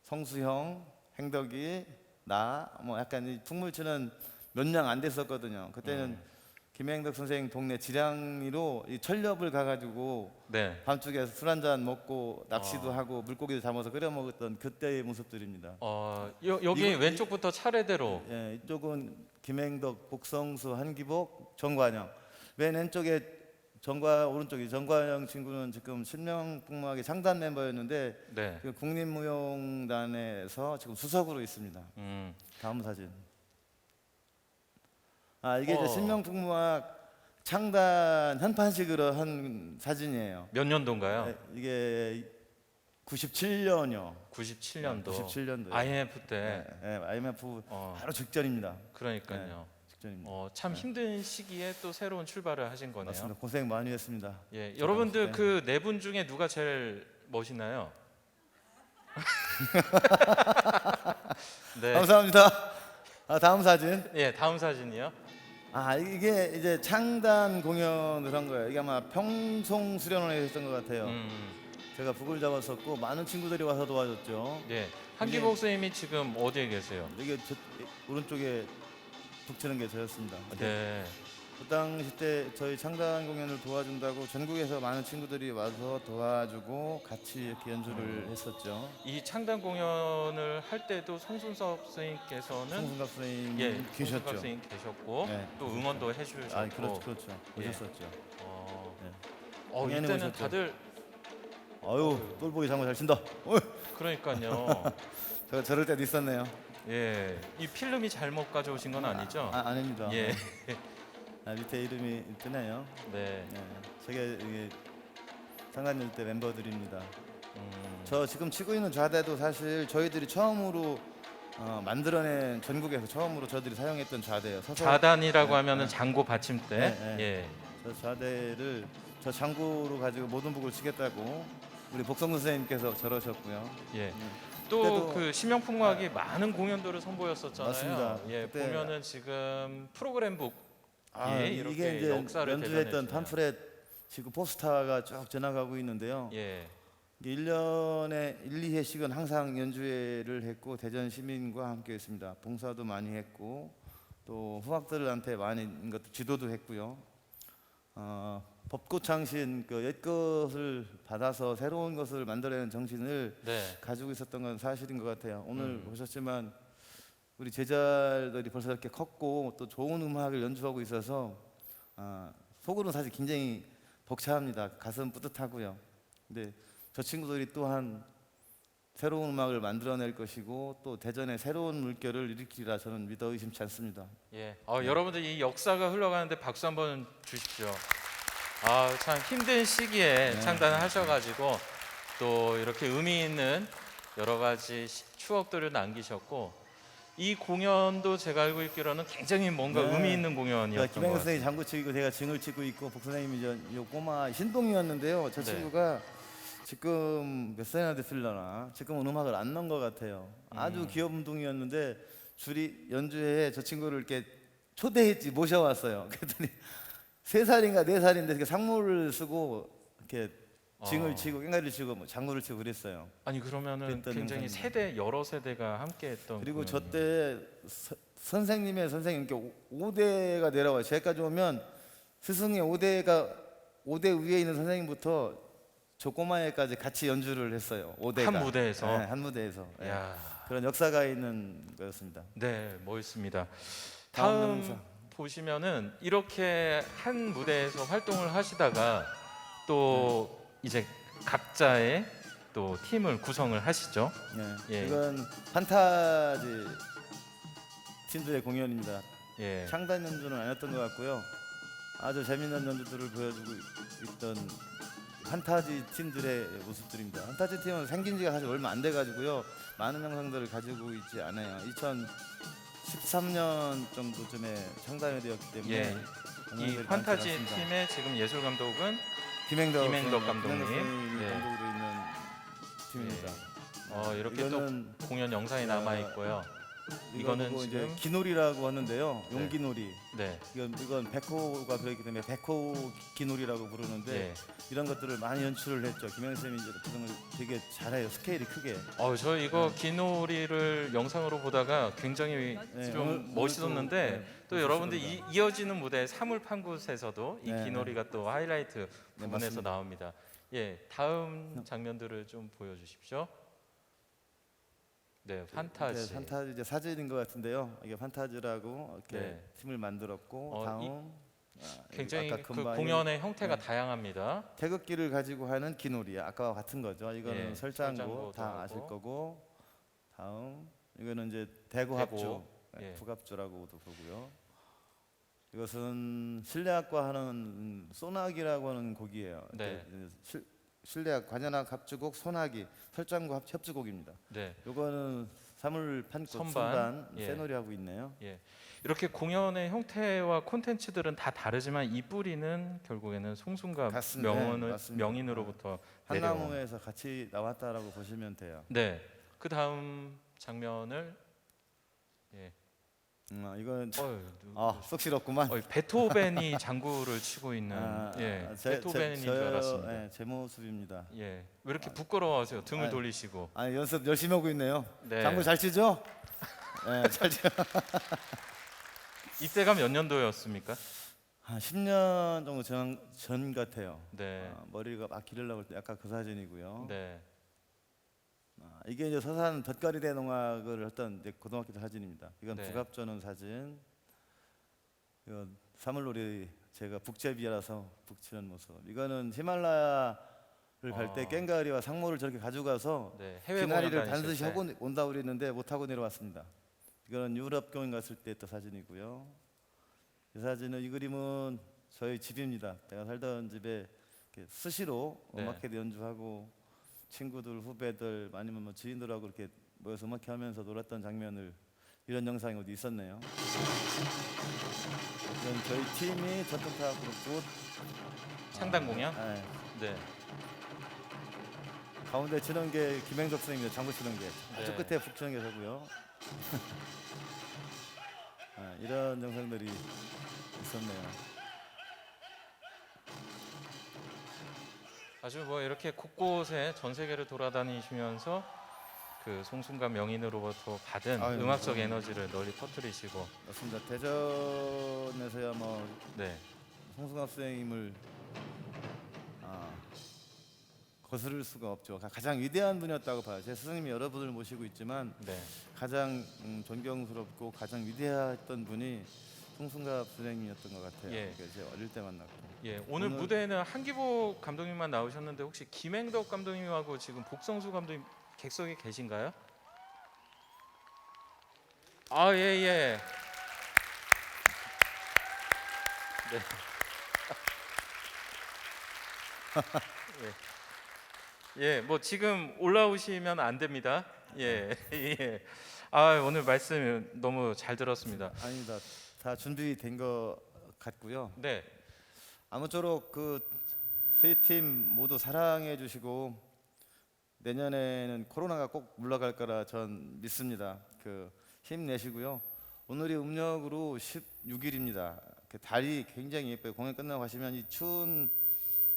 [SPEAKER 2] 성수형, 행덕이, 나 뭐 약간 이 풍물치는 몇 명 안 됐었거든요. 그때는 김행덕 선생 동네 지량이로 이 철렵을 가가지고
[SPEAKER 4] 네.
[SPEAKER 2] 밤중에 술 한잔 먹고 낚시도 하고 물고기도 잡아서 끓여 먹었던 그때의 모습들입니다.
[SPEAKER 4] 여기 왼쪽부터 차례대로
[SPEAKER 2] 예, 이쪽은 김행덕, 복성수, 한기복, 정관영. 맨 왼쪽에 오른쪽이 정관영 친구는 지금 신명풍악의 창단 멤버였는데
[SPEAKER 4] 네.
[SPEAKER 2] 그 국립무용단에서 지금 수석으로 있습니다. 다음 사진. 이게 이제 신명풍악 창단 현판식으로 한 사진이에요.
[SPEAKER 4] 몇 년도인가요?
[SPEAKER 2] 이게 97년이요.
[SPEAKER 4] 97년도.
[SPEAKER 2] 97년도요.
[SPEAKER 4] IMF 때.
[SPEAKER 2] IMF
[SPEAKER 4] 어,
[SPEAKER 2] 바로 직전입니다.
[SPEAKER 4] 그러니까요.
[SPEAKER 2] 직전입니다.
[SPEAKER 4] 참 힘든 시기에 또 새로운 출발을 하신 거네요.
[SPEAKER 2] 맞습니다. 고생 많이 했습니다.
[SPEAKER 4] 예, 여러분들 그 네 분 중에 누가 제일 멋있나요? 네.
[SPEAKER 2] 감사합니다. 다음 사진.
[SPEAKER 4] 예, 다음 사진이요.
[SPEAKER 2] 이게 이제 창단 공연을 한 거예요. 이게 아마 평송 수련원에 했던 것 같아요. 제가 북을 잡았었고 많은 친구들이 와서 도와줬죠.
[SPEAKER 4] 예, 한기복 선생님이 지금 어디에 계세요?
[SPEAKER 2] 이게 오른쪽에 북치는 게 저였습니다.
[SPEAKER 4] 네.
[SPEAKER 2] 그 당시 때 저희 창단 공연을 도와준다고 전국에서 많은 친구들이 와서 도와주고 같이 이렇게 연주를 했었죠.
[SPEAKER 4] 이 창단 공연을 할 때도 송순섭 선생님께서는
[SPEAKER 2] 송승갑 선생님
[SPEAKER 4] 예, 송순섭
[SPEAKER 2] 계셨죠.
[SPEAKER 4] 선생님 계셨고
[SPEAKER 2] 네.
[SPEAKER 4] 또 응원도 해주셨고.
[SPEAKER 2] 그렇죠.
[SPEAKER 4] 예.
[SPEAKER 2] 오셨었죠. 공연에
[SPEAKER 4] 이때는
[SPEAKER 2] 오셨죠.
[SPEAKER 4] 다들
[SPEAKER 2] 똘보기 장구 잘 친다.
[SPEAKER 4] 그러니까요.
[SPEAKER 2] 제가 저럴 때도 있었네요.
[SPEAKER 4] 예, 이 필름이 잘못 가져오신 건 아니죠?
[SPEAKER 2] 아닙니다.
[SPEAKER 4] 예,
[SPEAKER 2] 밑에 이름이 뜨네요.
[SPEAKER 4] 네.
[SPEAKER 2] 저게 이게 상간일 때 멤버들입니다. 저 지금 치고 있는 좌대도 사실 저희들이 처음으로 만들어낸 전국에서 처음으로 저희들이 사용했던 좌대예요.
[SPEAKER 4] 좌단이라고 하면은 장고 받침대.
[SPEAKER 2] 네, 네.
[SPEAKER 4] 예.
[SPEAKER 2] 저 좌대를 저 장구로 가지고 모든 북을 치겠다고 우리 복성근 선생님께서 저러셨고요.
[SPEAKER 4] 예.
[SPEAKER 2] 그때도-
[SPEAKER 4] 또 그 신명풍악이 많은 공연들을 선보였었잖아요.
[SPEAKER 2] 맞습니다.
[SPEAKER 4] 예,
[SPEAKER 2] 그때-
[SPEAKER 4] 보면은 지금 프로그램북 이렇게
[SPEAKER 2] 이게 이제
[SPEAKER 4] 역사를
[SPEAKER 2] 연주했던
[SPEAKER 4] 대변해주네요.
[SPEAKER 2] 팜프렛 지금 포스터가 쭉 지나가고 있는데요.
[SPEAKER 4] 예.
[SPEAKER 2] 1년에 1, 2회씩은 항상 연주회를 했고 대전 시민과 함께 했습니다. 봉사도 많이 했고 또 후학들한테 많이 것도 지도도 했고요. 법고창신 옛것을 받아서 새로운 것을 만들어내는 정신을
[SPEAKER 4] 네.
[SPEAKER 2] 가지고 있었던 건 사실인 것 같아요. 오늘 보셨지만 우리 제자들이 벌써 이렇게 컸고 또 좋은 음악을 연주하고 있어서 속으로는 사실 굉장히 벅차합니다. 가슴 뿌듯하고요. 근데 저 친구들이 또한 새로운 음악을 만들어낼 것이고 또 대전에 새로운 물결을 일으키리라 저는 믿어 의심치 않습니다.
[SPEAKER 4] 예. 여러분들 이 역사가 흘러가는데 박수 한번 주십시오. 참 힘든 시기에
[SPEAKER 2] 네.
[SPEAKER 4] 창단을 하셔가지고 또 이렇게 의미 있는 여러 가지 추억들을 남기셨고 이 공연도 제가 알고 있기로는 굉장히 뭔가
[SPEAKER 2] 네.
[SPEAKER 4] 의미 있는 공연이었던 것
[SPEAKER 2] 김행석
[SPEAKER 4] 같아요.
[SPEAKER 2] 선생님이 장구 치고 제가 징을 치고 있고 복 선생님이 요 꼬마 신동이었는데요. 저
[SPEAKER 4] 네.
[SPEAKER 2] 친구가 지금 몇 살이나 됐을려나 지금은 음악을 안 넣은 것 같아요. 아주 귀여운 동이었는데 줄이 연주회에 저 친구를 이렇게 초대했지 모셔왔어요. 그랬더니 3살인가 4살인데 이렇게 상무를 쓰고 이렇게 징을 치고 깽가리를 치고 뭐 장구를 치고 그랬어요.
[SPEAKER 4] 아니 그러면은
[SPEAKER 2] 그랬던
[SPEAKER 4] 굉장히
[SPEAKER 2] 영상입니다.
[SPEAKER 4] 여러 세대가 함께했던
[SPEAKER 2] 그리고
[SPEAKER 4] 공연이에요.
[SPEAKER 2] 저 때 선생님의 선생님 이렇게 5대가 내려와요. 제까지 오면 스승의 5대 위에 있는 선생님부터 저 꼬마애까지 같이 연주를 했어요. 5대가
[SPEAKER 4] 한 무대에서?
[SPEAKER 2] 네, 한 무대에서. 네.
[SPEAKER 4] 야,
[SPEAKER 2] 그런 역사가 있는 거였습니다.
[SPEAKER 4] 네, 멋있습니다.
[SPEAKER 2] 다음
[SPEAKER 4] 다음
[SPEAKER 2] 영상.
[SPEAKER 4] 보시면은 이렇게 한 무대에서 활동을 하시다가 또 이제 각자의 또 팀을 구성을 하시죠.
[SPEAKER 2] 네.
[SPEAKER 4] 예.
[SPEAKER 2] 이건 판타지 팀들의 공연입니다.
[SPEAKER 4] 예.
[SPEAKER 2] 창단 연주는 아니었던 것 같고요. 아주 재밌는 연주들을 보여주고 있던 판타지 팀들의 모습들입니다. 판타지 팀은 생긴 지가 사실 얼마 안 돼가지고요. 많은 영상들을 가지고 있지 않아요. 2013년 정도쯤에 창단이 되었기 때문에
[SPEAKER 4] 예. 이
[SPEAKER 2] 영상들이
[SPEAKER 4] 판타지
[SPEAKER 2] 많지 않습니다.
[SPEAKER 4] 팀의 지금 예술 감독은
[SPEAKER 2] 김행덕
[SPEAKER 4] 감독님.
[SPEAKER 2] 선생님이
[SPEAKER 4] 예.
[SPEAKER 2] 감독으로 있는 팀입니다.
[SPEAKER 4] 이렇게
[SPEAKER 2] 이거는
[SPEAKER 4] 또 공연 영상이 남아 있고요.
[SPEAKER 2] 이거는
[SPEAKER 4] 이거는
[SPEAKER 2] 이제
[SPEAKER 4] 지금
[SPEAKER 2] 기놀이라고 하는데요. 용기놀이.
[SPEAKER 4] 네.
[SPEAKER 2] 이건 백호가 그렇기 때문에 백호 기놀이라고 부르는데
[SPEAKER 4] 예.
[SPEAKER 2] 이런 것들을 많이 연출을 했죠. 김영 선생님이 이제 그런 걸 되게 잘해요. 스케일이 크게.
[SPEAKER 4] 저 이거 기놀이를 영상으로 보다가 굉장히
[SPEAKER 2] 네,
[SPEAKER 4] 좀
[SPEAKER 2] 오늘
[SPEAKER 4] 멋있었는데
[SPEAKER 2] 또, 네,
[SPEAKER 4] 또 여러분들
[SPEAKER 2] 멋있었습니다.
[SPEAKER 4] 이어지는 무대 사물 판굿에서도 이
[SPEAKER 2] 네,
[SPEAKER 4] 기놀이가 또 하이라이트 부분에서
[SPEAKER 2] 맞습니다.
[SPEAKER 4] 나옵니다. 예, 다음 장면들을 좀 보여주십시오. 네, 판타지.
[SPEAKER 2] 네, 판타지 이제 사진인 것 같은데요. 이게 판타지라고 이렇게
[SPEAKER 4] 네.
[SPEAKER 2] 팀을 만들었고 다음
[SPEAKER 4] 굉장히
[SPEAKER 2] 아까
[SPEAKER 4] 그
[SPEAKER 2] 금방
[SPEAKER 4] 공연의 형태가
[SPEAKER 2] 네.
[SPEAKER 4] 다양합니다.
[SPEAKER 2] 태극기를 가지고 하는 기놀이 아까와 같은 거죠. 이거는
[SPEAKER 4] 예,
[SPEAKER 2] 설장구
[SPEAKER 4] 설장구
[SPEAKER 2] 다
[SPEAKER 4] 하고.
[SPEAKER 2] 아실 거고 다음 이거는 이제 대구 합주
[SPEAKER 4] 예.
[SPEAKER 2] 북합주라고도 부르고요. 이것은 실내악과 하는 소나기라고 하는 곡이에요.
[SPEAKER 4] 네.
[SPEAKER 2] 실내악 관현악 합주곡 소나기 설장구 협주곡입니다.
[SPEAKER 4] 네.
[SPEAKER 2] 요거는 사물 판꽃
[SPEAKER 4] 선반.
[SPEAKER 2] 선반
[SPEAKER 4] 예.
[SPEAKER 2] 새놀이 하고 있네요.
[SPEAKER 4] 예. 이렇게 공연의 형태와 콘텐츠들은 다 다르지만 이 뿌리는 결국에는 송순과
[SPEAKER 2] 같습니다. 네, 맞습니다.
[SPEAKER 4] 명인으로부터 내려온.
[SPEAKER 2] 한나무에서 같이 나왔다라고 보시면 돼요.
[SPEAKER 4] 네. 그 다음 장면을 예.
[SPEAKER 2] 이건
[SPEAKER 4] 어휴,
[SPEAKER 2] 쑥스럽구만.
[SPEAKER 4] 베토벤이 장구를 치고 있는 예. 베토벤인 줄 알았습니다.
[SPEAKER 2] 네, 제 모습입니다.
[SPEAKER 4] 예. 왜 이렇게 부끄러워하세요? 등을
[SPEAKER 2] 아,
[SPEAKER 4] 돌리시고.
[SPEAKER 2] 아니 연습 열심히 하고 있네요.
[SPEAKER 4] 네.
[SPEAKER 2] 장구 잘 치죠? 네, 잘 치.
[SPEAKER 4] 이때가 몇 년도였습니까?
[SPEAKER 2] 한 10년 정도 전 같아요.
[SPEAKER 4] 네.
[SPEAKER 2] 머리가 막 기르려고 할 때 약간 그 사진이고요.
[SPEAKER 4] 네.
[SPEAKER 2] 이게 이제 서산 덧가리 대농악을 했던 이제 고등학교 때 사진입니다. 이건
[SPEAKER 4] 네.
[SPEAKER 2] 북합전원 사진. 이건 사물놀이 제가 북제비라서 북치는 모습. 이거는 히말라야를 갈 때 깽가리와 상모를 저렇게 가져가서
[SPEAKER 4] 네. 해외
[SPEAKER 2] 기나리를
[SPEAKER 4] 공연 다니실
[SPEAKER 2] 반드시
[SPEAKER 4] 때.
[SPEAKER 2] 하고 온다고 그랬는데 못 하고 내려왔습니다. 이거는 유럽 공연 갔을 때 했던 사진이고요. 이 사진은 이 그림은 저희 집입니다. 제가 살던 집에 이렇게 수시로
[SPEAKER 4] 네.
[SPEAKER 2] 음악회도 연주하고 친구들, 후배들, 아니면 뭐 지인들하고 이렇게 모여서 음악회 하면서 놀았던 장면을 이런 영상이 어디 있었네요. 이건 저희 팀이 전통타 그룹
[SPEAKER 4] 창단 공연?
[SPEAKER 2] 네.
[SPEAKER 4] 네.
[SPEAKER 2] 가운데 치는 게 김행석 선생님이죠. 장구 치는 게 아주
[SPEAKER 4] 네.
[SPEAKER 2] 끝에 푹 치는 게 저고요. 이런 영상들이 있었네요.
[SPEAKER 4] 아주 뭐 이렇게 곳곳에 전 세계를 돌아다니시면서 그 송순과 명인으로부터 받은
[SPEAKER 2] 아유,
[SPEAKER 4] 음악적
[SPEAKER 2] 감사합니다.
[SPEAKER 4] 에너지를 널리 퍼뜨리시고
[SPEAKER 2] 맞습니다. 대전에서야 뭐
[SPEAKER 4] 네.
[SPEAKER 2] 송승갑 선생님을 거스를 수가 없죠. 가장 위대한 분이었다고 봐요. 제 스승님이 여러 분을 모시고 있지만
[SPEAKER 4] 네.
[SPEAKER 2] 가장 존경스럽고 가장 위대했던 분이 홍순갑 선생님이었던 것 같아요.
[SPEAKER 4] 예.
[SPEAKER 2] 그러니까 제가 어릴 때 만났고.
[SPEAKER 4] 예, 오늘 무대에는 한기복 감독님만 나오셨는데 혹시 김행덕 감독님하고 지금 복성수 감독님 객석에 계신가요? 아, 예, 예. 네. 예. 예, 뭐 지금 올라오시면 안 됩니다. 예, 예. 아, 오늘 말씀 너무 잘 들었습니다.
[SPEAKER 2] 아니다. 다 준비된 것 같고요.
[SPEAKER 4] 네,
[SPEAKER 2] 아무쪼록 그 세 팀 모두 사랑해 주시고 내년에는 코로나가 꼭 물러갈 거라 전 믿습니다. 그 힘내시고요. 오늘이 음력으로 16일입니다. 달이 굉장히 예뻐요. 공연 끝나고 가시면 이 추운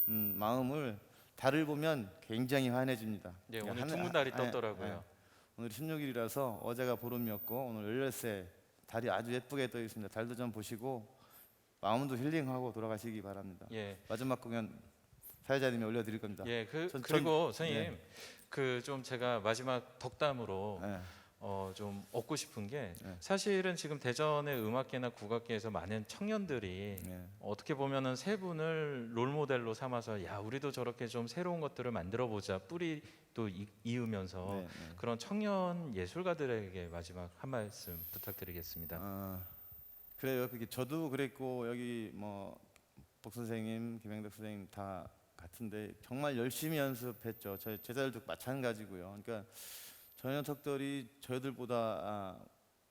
[SPEAKER 2] 마음을 달을 보면 굉장히 환해집니다.
[SPEAKER 4] 예, 오늘
[SPEAKER 2] 하늘-
[SPEAKER 4] 둥근 달이
[SPEAKER 2] 아,
[SPEAKER 4] 떴더라고요.
[SPEAKER 2] 오늘 16일이라서 어제가 보름이었고 오늘 열흘새 달이 아주 예쁘게 떠 있습니다. 달도 좀 보시고 마음도 힐링하고 돌아가시기 바랍니다.
[SPEAKER 4] 예,
[SPEAKER 2] 마지막 공연 사회자님이 올려드릴 겁니다.
[SPEAKER 4] 예.
[SPEAKER 2] 전-
[SPEAKER 4] 그리고 선생님,
[SPEAKER 2] 네.
[SPEAKER 4] 그 좀 제가 마지막 덕담으로
[SPEAKER 2] 네.
[SPEAKER 4] 좀 얻고 싶은 게
[SPEAKER 2] 네.
[SPEAKER 4] 사실은 지금 대전의 음악계나 국악계에서 많은 청년들이
[SPEAKER 2] 네.
[SPEAKER 4] 어떻게 보면은 세 분을 롤 모델로 삼아서 야 우리도 저렇게 좀 새로운 것들을 만들어 보자 뿌리도 이으면서
[SPEAKER 2] 네, 네.
[SPEAKER 4] 그런 청년 예술가들에게 마지막 한 말씀 부탁드리겠습니다.
[SPEAKER 2] 그래요. 그게 저도 그랬고 여기 뭐 복 선생님, 김행덕 선생님 다 같은데 정말 열심히 연습했죠. 저희 제자들도 마찬가지고요. 그러니까 저 녀석들이 저희들보다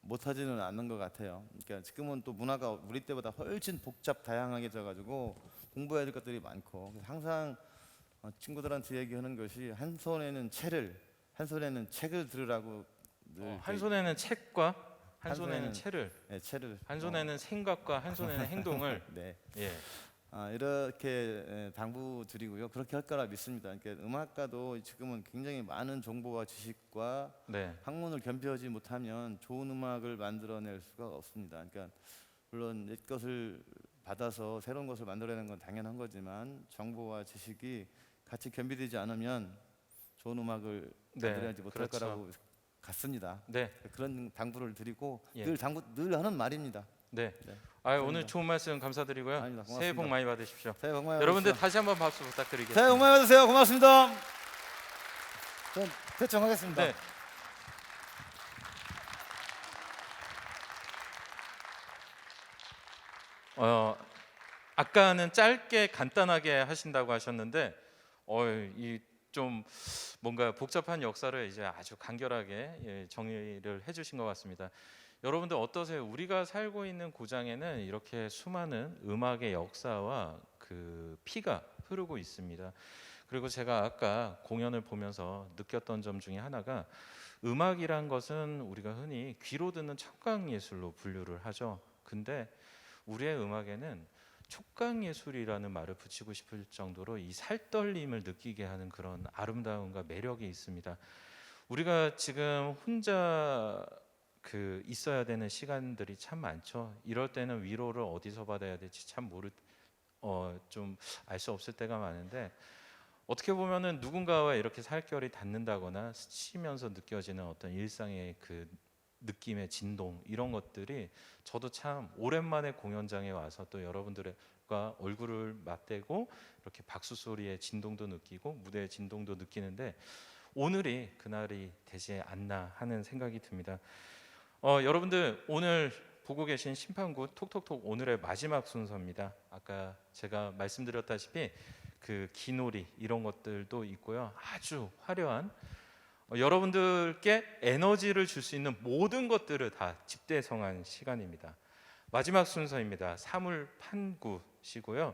[SPEAKER 2] 못하지는 않는 것 같아요. 그러니까 지금은 또 문화가 우리 때보다 훨씬 복잡 다양하게 져가지고 공부해야 될 것들이 많고 그래서 항상 친구들한테 얘기하는 것이 한 손에는 책을 들으라고 늘
[SPEAKER 4] 한 손에는 책과 한
[SPEAKER 2] 한
[SPEAKER 4] 손에는
[SPEAKER 2] 손에는-
[SPEAKER 4] 채를,
[SPEAKER 2] 네, 책을
[SPEAKER 4] 한 손에는 생각과 한 손에는 행동을
[SPEAKER 2] 네.
[SPEAKER 4] 예,
[SPEAKER 2] 이렇게 당부드리고요. 그렇게 할 거라 믿습니다. 그러니까 음악가도 지금은 굉장히 많은 정보와 지식과
[SPEAKER 4] 네,
[SPEAKER 2] 학문을 겸비하지 못하면 좋은 음악을 만들어낼 수가 없습니다. 그러니까 물론 옛 것을 받아서 새로운 것을 만들어내는 건 당연한 거지만 정보와 지식이 같이 겸비되지 않으면 좋은 음악을
[SPEAKER 4] 네,
[SPEAKER 2] 만들어내지 못할
[SPEAKER 4] 그렇죠.
[SPEAKER 2] 거라고 같습니다.
[SPEAKER 4] 네,
[SPEAKER 2] 그런 당부를 드리고
[SPEAKER 4] 예.
[SPEAKER 2] 늘 하는 말입니다.
[SPEAKER 4] 네.
[SPEAKER 2] 네.
[SPEAKER 4] 아 오늘 좋은 말씀 감사드리고요.
[SPEAKER 2] 아닙니다. 고맙습니다.
[SPEAKER 4] 새해 복 많이 받으십시오.
[SPEAKER 2] 새해 복 많이
[SPEAKER 4] 여러분들
[SPEAKER 2] 받으십시오.
[SPEAKER 4] 다시 한번 박수 부탁드리겠습니다.
[SPEAKER 2] 새해 복 많이 받으세요. 고맙습니다. 전 대충 하겠습니다.
[SPEAKER 4] 네. 아까는 짧게 간단하게 하신다고 하셨는데 이 좀 뭔가 복잡한 역사를 이제 아주 간결하게 정리를 해주신 것 같습니다. 여러분들 어떠세요? 우리가 살고 있는 고장에는 이렇게 수많은 음악의 역사와 그 피가 흐르고 있습니다. 그리고 제가 아까 공연을 보면서 느꼈던 점 중에 하나가 음악이란 것은 우리가 흔히 귀로 듣는 청각 예술로 분류를 하죠. 근데 우리의 음악에는 촉각 예술이라는 말을 붙이고 싶을 정도로 이 살떨림을 느끼게 하는 그런 아름다움과 매력이 있습니다. 우리가 지금 혼자 있어야 되는 시간들이 참 많죠. 이럴 때는 위로를 어디서 받아야 될지 참 좀 알 수 없을 때가 많은데 어떻게 보면은 누군가와 이렇게 살결이 닿는다거나 스치면서 느껴지는 어떤 일상의 그 느낌의 진동 이런 것들이 저도 참 오랜만에 공연장에 와서 또 여러분들과 얼굴을 맞대고 이렇게 박수 소리의 진동도 느끼고 무대의 진동도 느끼는데 오늘이 그날이 되지 않나 하는 생각이 듭니다. 여러분들 오늘 보고 계신 심판구 톡톡톡 오늘의 마지막 순서입니다. 아까 제가 말씀드렸다시피 그 기놀이 이런 것들도 있고요. 아주 화려한 여러분들께 에너지를 줄 수 있는 모든 것들을 다 집대성한 시간입니다. 마지막 순서입니다. 사물판구시고요.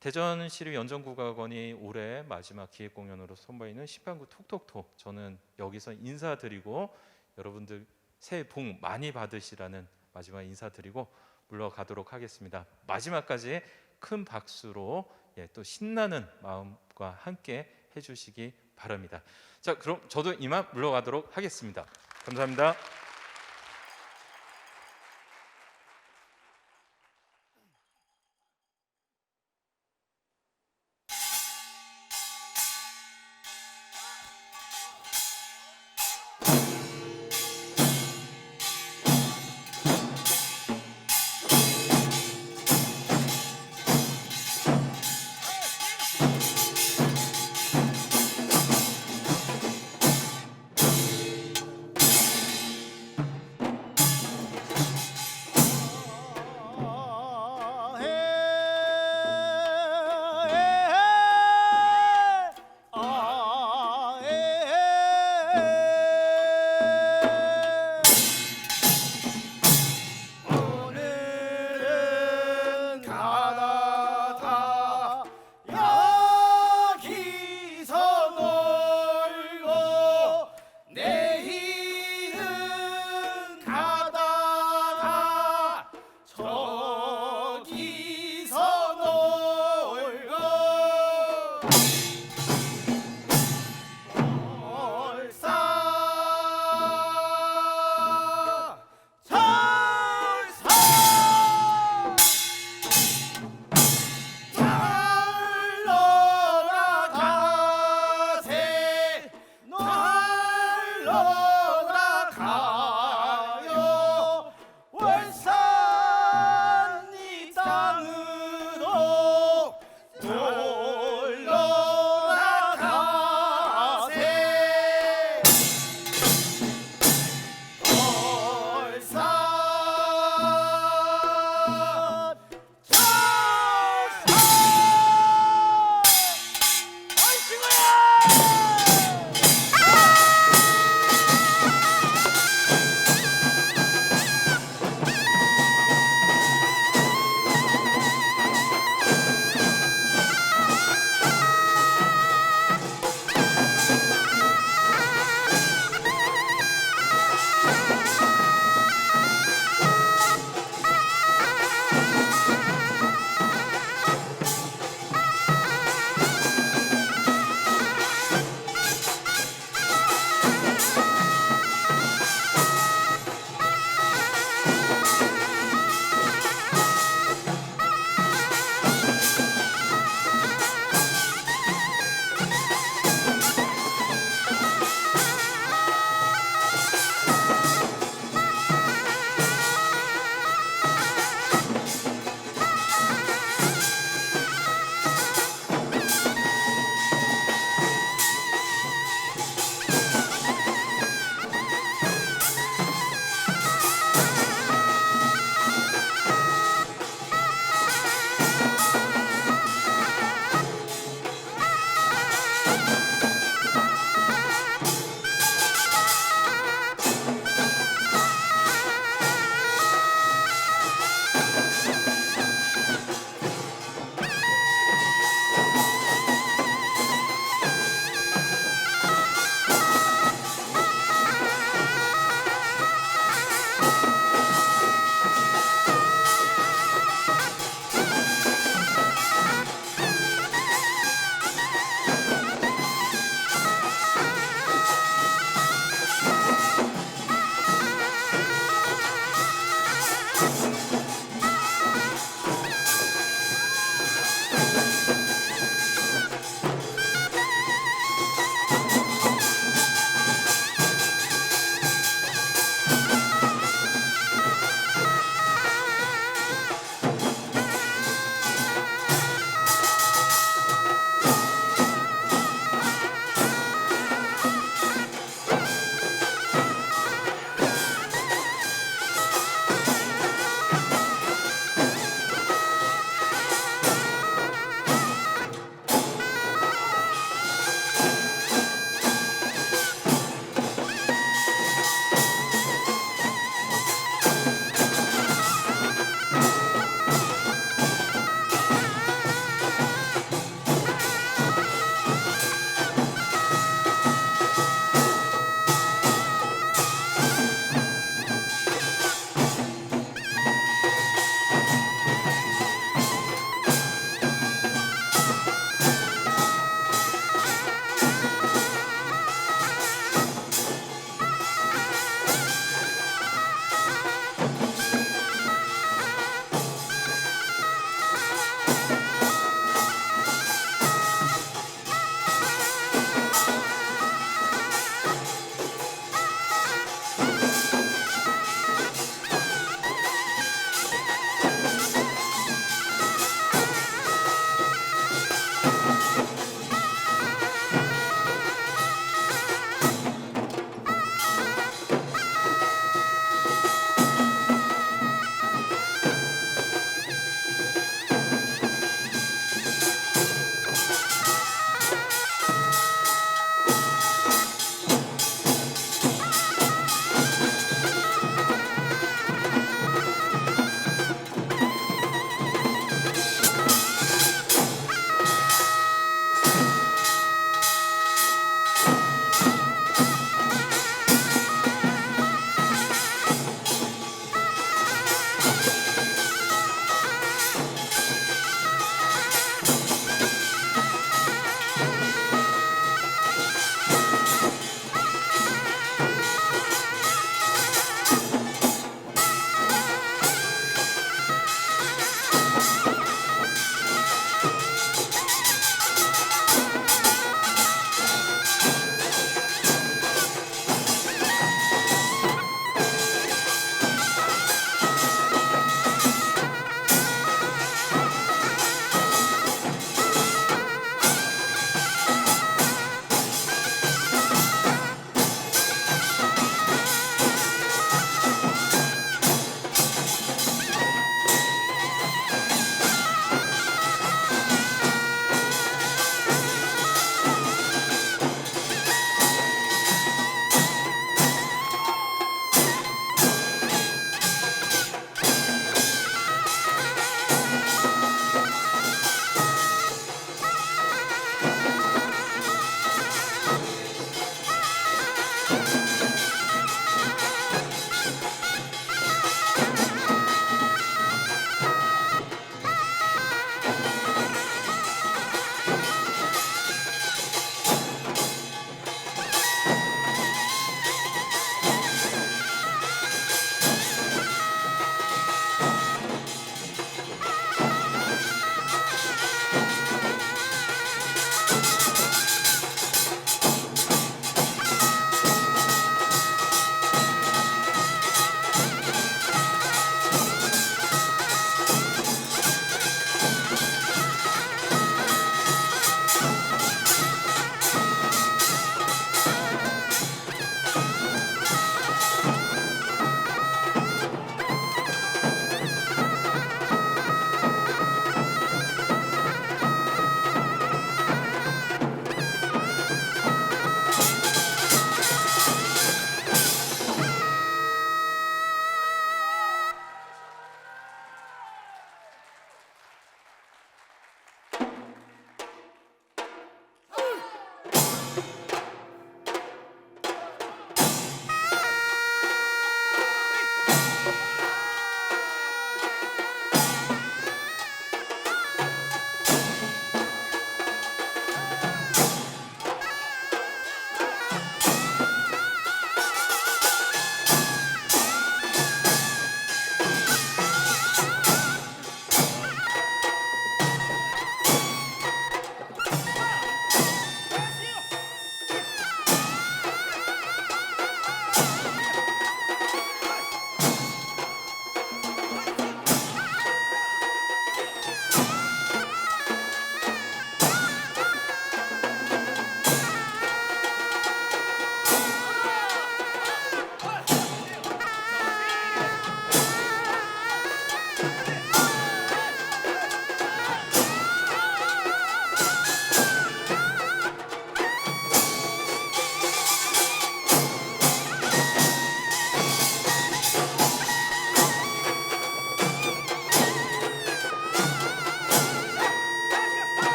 [SPEAKER 4] 대전시립 연정국악원이 올해 마지막 기획 공연으로 선보이는 심판구 톡톡톡 저는 여기서 인사드리고 여러분들 새해 복 많이 받으시라는 마지막 인사드리고 물러가도록 하겠습니다. 마지막까지 큰 박수로 또 신나는 마음과 함께 해주시기 바랍니다. 자, 그럼 저도 이만 물러가도록 하겠습니다. 감사합니다.